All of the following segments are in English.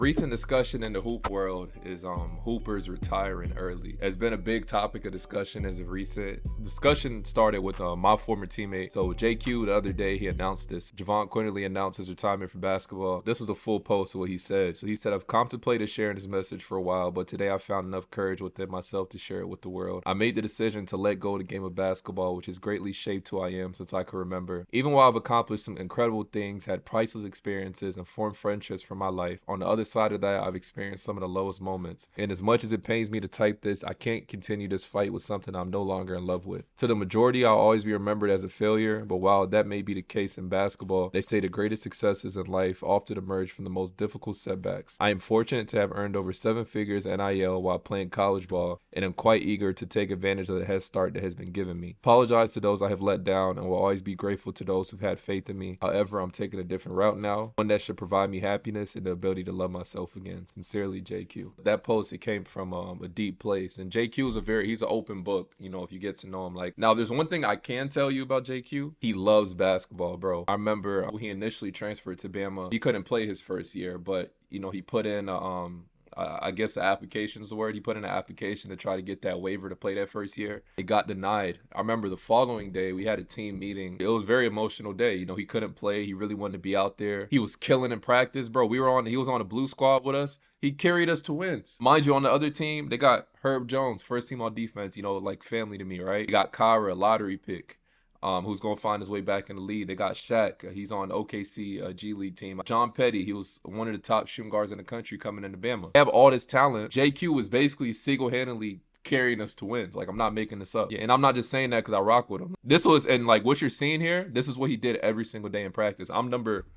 Recent discussion in the hoop world is hoopers retiring early. It's been a big topic of discussion as of recent. Discussion started with my former teammate. So JQ the other day he announced this. Jahvon Quinerly announced his retirement from basketball. This was the full post of what he said. So he said, "I've contemplated sharing this message for a while, but today I found enough courage within myself to share it with the world. I made the decision to let go of the game of basketball, which has greatly shaped who I am since I can remember. Even while I've accomplished some incredible things, had priceless experiences, and formed friendships from my life, on the other side of that, I've experienced some of the lowest moments. And as much as it pains me to type this, I can't continue this fight with something I'm no longer in love with. To the majority, I'll always be remembered as a failure, but while that may be the case in basketball, they say the greatest successes in life often emerge from the most difficult setbacks. I am fortunate to have earned over 7 figures NIL while playing college ball, and am quite eager to take advantage of the head start that has been given me. Apologize to those I have let down, and will always be grateful to those who've had faith in me. However, I'm taking a different route now, one that should provide me happiness and the ability to love myself again. Sincerely, JQ." That post, it came from a deep place, and JQ is he's an open book, if you get to know him. Like, now there's one thing I can tell you about JQ. He loves basketball, bro. I remember when he initially transferred to Bama, he couldn't play his first year, but he put in I guess the application is the word. He put in an application to try to get that waiver to play that first year. It got denied. I remember the following day, we had a team meeting. It was a very emotional day. He couldn't play. He really wanted to be out there. He was killing in practice, bro. He was on a blue squad with us. He carried us to wins. Mind you, on the other team, they got Herb Jones, first team on defense, like family to me, right? They got Kyra, lottery pick. Who's going to find his way back in the league. They got Shaq. He's on OKC G League team. John Petty, he was one of the top shooting guards in the country coming into Bama. They have all this talent. JQ was basically single-handedly carrying us to wins. Like, I'm not making this up. Yeah, and I'm not just saying that because I rock with him. This was, and like what you're seeing here, this is what he did every single day in practice. I'm number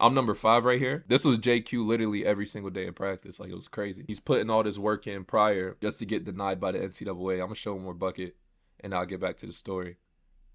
5 right here. This was JQ literally every single day in practice. Like, it was crazy. He's putting all this work in prior just to get denied by the NCAA. I'm going to show him more bucket, and I'll get back to the story.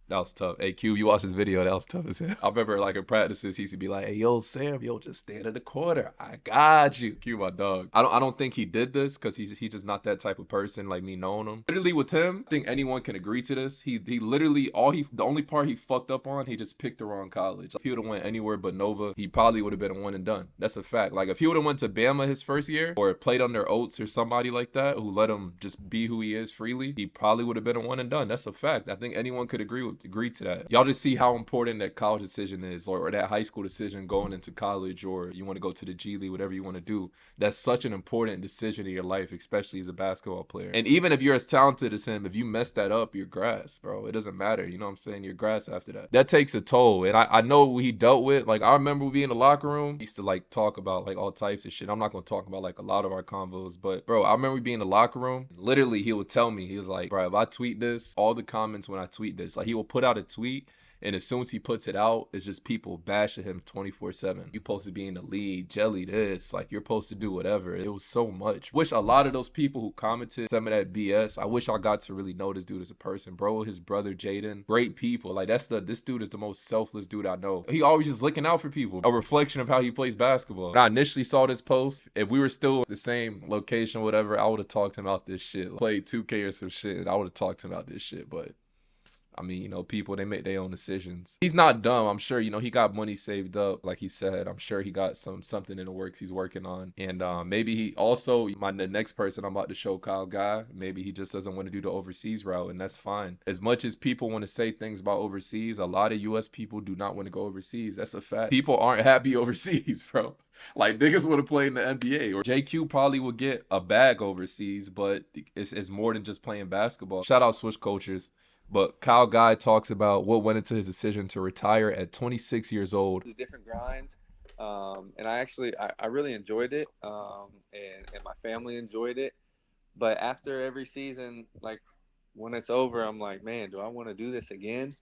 That was tough. Hey, Q, you watched this video. That was tough as hell. I remember, like, in practices, he used to be like, "Hey, yo, Sam, just stand in the corner. I got you." Q, my dog. I don't think he did this because he's just not that type of person, like me knowing him. Literally with him, I think anyone can agree to this. He literally, the only part he fucked up on, he just picked the wrong college. If he would have went anywhere but Nova, he probably would have been a one and done. That's a fact. Like, if he would have went to Bama his first year, or played under Oates or somebody like that, who let him just be who he is freely, he probably would have been a one and done. That's a fact. I think anyone could agree to that. Y'all just see how important that college decision is, or that high school decision going into college, or you want to go to the G League, whatever you want to do. That's such an important decision in your life, especially as a basketball player. And even if you're as talented as him, if you mess that up, you're grass, bro. It doesn't matter. You know what I'm saying? You're grass after that. That takes a toll. And I know what he dealt with. Like, I remember being in the locker room. He used to like talk about like all types of shit. I'm not going to talk about like a lot of our convos, but bro, I remember being in the locker room. Literally, he would tell me, he was like, "Bro, if I tweet this, all the comments when I tweet this," like, he will put out a tweet, and as soon as he puts it out, it's just people bashing him 24/7. You're supposed to be in the lead, jelly this, like, you're supposed to do whatever. It was so much. Wish a lot of those people who commented some of that BS, I wish I got to really know this dude as a person. Bro, his brother Jaden, great people. Like, this dude is the most selfless dude I know. He always just looking out for people. A reflection of how he plays basketball. When I initially saw this post, if we were still the same location or whatever, I would have talked to him about this shit. Like, played 2K or some shit, and I would have talked to him about this shit, but I mean, people, they make their own decisions. He's not dumb. I'm sure, he got money saved up, like he said. I'm sure he got something in the works he's working on. And maybe he also, the next person I'm about to show, Kyle Guy, maybe he just doesn't want to do the overseas route, and that's fine. As much as people want to say things about overseas, a lot of U.S. people do not want to go overseas. That's a fact. People aren't happy overseas, bro. Like, niggas would have played in the NBA. Or JQ probably would get a bag overseas, but it's more than just playing basketball. Shout out Switch Cultures. But Kyle Guy talks about what went into his decision to retire at 26 years old. A different grind, and I really enjoyed it, and my family enjoyed it. But after every season, like, when it's over, I'm like, man, do I want to do this again?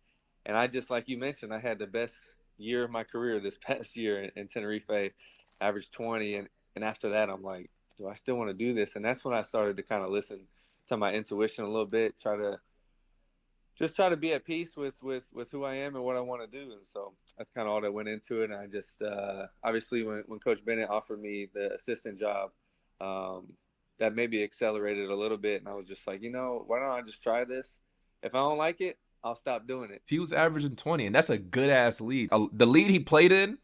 And I just, like you mentioned, I had the best year of my career this past year in Tenerife, averaged 20, and after that, I'm like, do I still want to do this? And that's when I started to kind of listen to my intuition a little bit, try to be at peace with who I am and what I want to do. And so that's kind of all that went into it. And I just, obviously when Coach Bennett offered me the assistant job, that maybe accelerated a little bit. And I was just like, why don't I just try this? If I don't like it, I'll stop doing it. He was averaging 20, and that's a good ass lead. The lead he played in,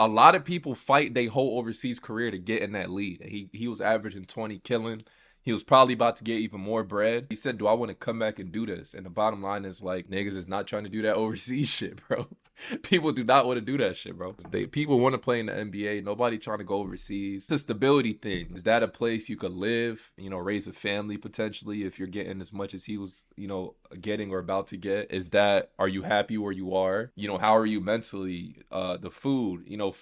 A lot of people fight their whole overseas career to get in that lead. He was averaging 20 killing. He was probably about to get even more bread. He said, do I want to come back and do this? And the bottom line is like, niggas is not trying to do that overseas shit, bro. People do not want to do that shit, bro. People want to play in the NBA. Nobody trying to go overseas. The stability thing. Is that a place you could live, you know, raise a family potentially if you're getting as much as he was, you know, getting or about to get? Is that, are you happy where you are? You know, how are you mentally? The food, you know,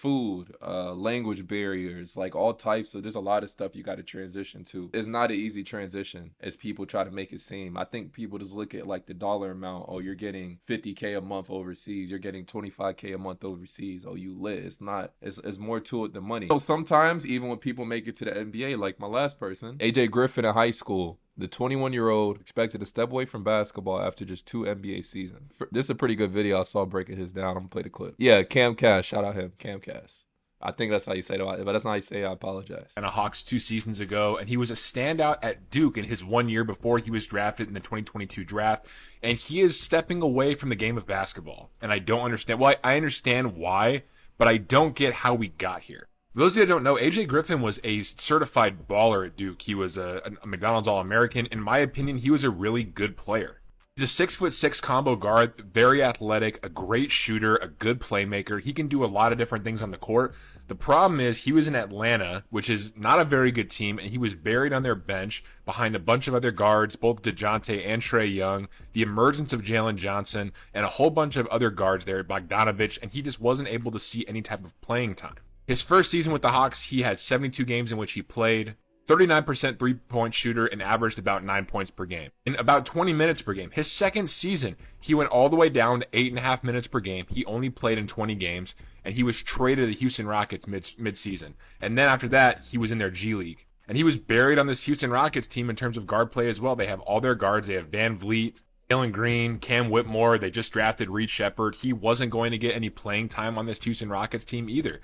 language barriers, like all types of, there's a lot of stuff you got to transition to. It's not an easy transition as people try to make it seem. I think people just look at like the dollar amount. Oh, you're getting 50K a month overseas. You're getting 25K a month overseas. Oh, you lit. It's not, it's more to it than money. So sometimes even when people make it to the NBA, like my last person, AJ Griffin in high school, the 21-year-old expected to step away from basketball after just 2 NBA seasons. This is a pretty good video I saw breaking his down. I'm gonna play the clip. Yeah, Cam Cass, shout out him, Cam Cass. I think that's how you say it. If that's not how you say it, I apologize. And a Hawks 2 seasons ago, and he was a standout at Duke in his 1 year before he was drafted in the 2022 draft. And he is stepping away from the game of basketball. And I don't understand. Well, I understand why, but I don't get how we got here. For those of you that don't know, AJ Griffin was a certified baller at Duke. He was a McDonald's All-American. In my opinion, he was a really good player. He's a 6'6" combo guard, very athletic, a great shooter, a good playmaker. He can do a lot of different things on the court. The problem is he was in Atlanta, which is not a very good team, and he was buried on their bench behind a bunch of other guards, both DeJounte and Trae Young, the emergence of Jalen Johnson, and a whole bunch of other guards there, Bogdanovich, and he just wasn't able to see any type of playing time. His first season with the Hawks, he had 72 games in which he played, 39% three-point shooter, and averaged about 9 points per game in about 20 minutes per game. His second season, he went all the way down to 8.5 minutes per game. He only played in 20 games, and he was traded to the Houston Rockets mid-season. And then after that, he was in their G League. And he was buried on this Houston Rockets team in terms of guard play as well. They have all their guards. They have Van Vliet, Jalen Green, Cam Whitmore. They just drafted Reed Shepherd. He wasn't going to get any playing time on this Houston Rockets team either.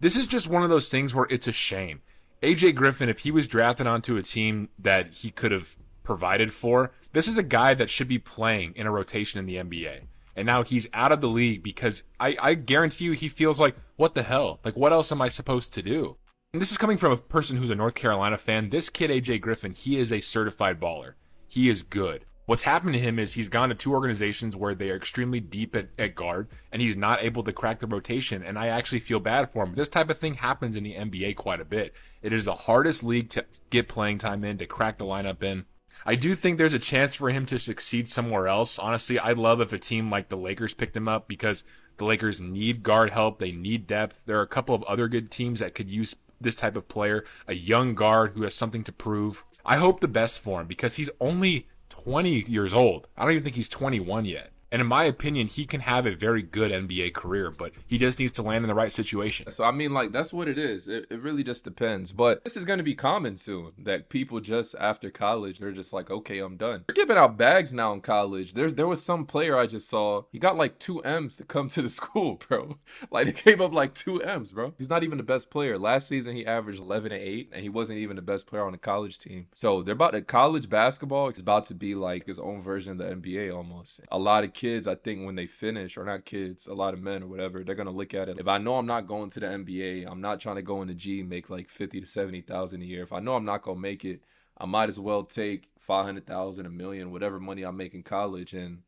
This is just one of those things where it's a shame. AJ Griffin, if he was drafted onto a team that he could have provided for, this is a guy that should be playing in a rotation in the NBA. And now he's out of the league because I guarantee you he feels like, what the hell? Like, what else am I supposed to do? And this is coming from a person who's a North Carolina fan. This kid, AJ Griffin, he is a certified baller. He is good. What's happened to him is he's gone to 2 organizations where they are extremely deep at guard, and he's not able to crack the rotation, and I actually feel bad for him. This type of thing happens in the NBA quite a bit. It is the hardest league to get playing time in, to crack the lineup in. I do think there's a chance for him to succeed somewhere else. Honestly, I'd love if a team like the Lakers picked him up because the Lakers need guard help. They need depth. There are a couple of other good teams that could use this type of player, a young guard who has something to prove. I hope the best for him because he's only 20 years old. I don't even think he's 21 yet. And in my opinion, he can have a very good NBA career, but he just needs to land in the right situation. So, I mean, like, that's what it is. It really just depends. But this is going to be common soon, that people just after college, they're just like, okay, I'm done. They're giving out bags now in college. There was some player I just saw, he got like 2 M's to come to the school, bro. Like, they gave up like 2 M's, bro. He's not even the best player. Last season, he averaged 11 and 8, and he wasn't even the best player on the college team. So, college basketball is about to be like his own version of the NBA almost. A lot of kids, I think, when they finish, or not kids, a lot of men or whatever, they're gonna look at it. If I know I'm not going to the NBA, I'm not trying to go in the G, make like 50 to 70,000 a year. If I know I'm not gonna make it, I might as well take 500,000, $1 million, whatever money I make in college, and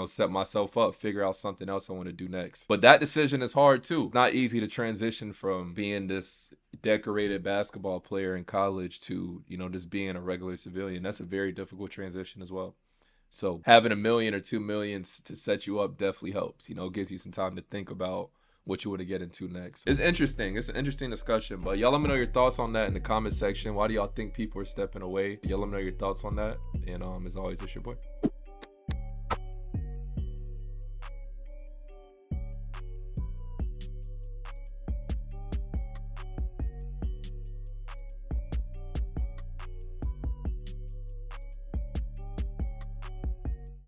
set myself up, figure out something else I want to do next. But that decision is hard too. Not easy to transition from being this decorated basketball player in college to, just being a regular civilian. That's a very difficult transition as well. So having $1 million or $2 million to set you up definitely helps. Gives you some time to think about what you want to get into next. It's interesting. It's an interesting discussion. But y'all let me know your thoughts on that in the comment section. Why do y'all think people are stepping away? Y'all let me know your thoughts on that. And as always, it's your boy.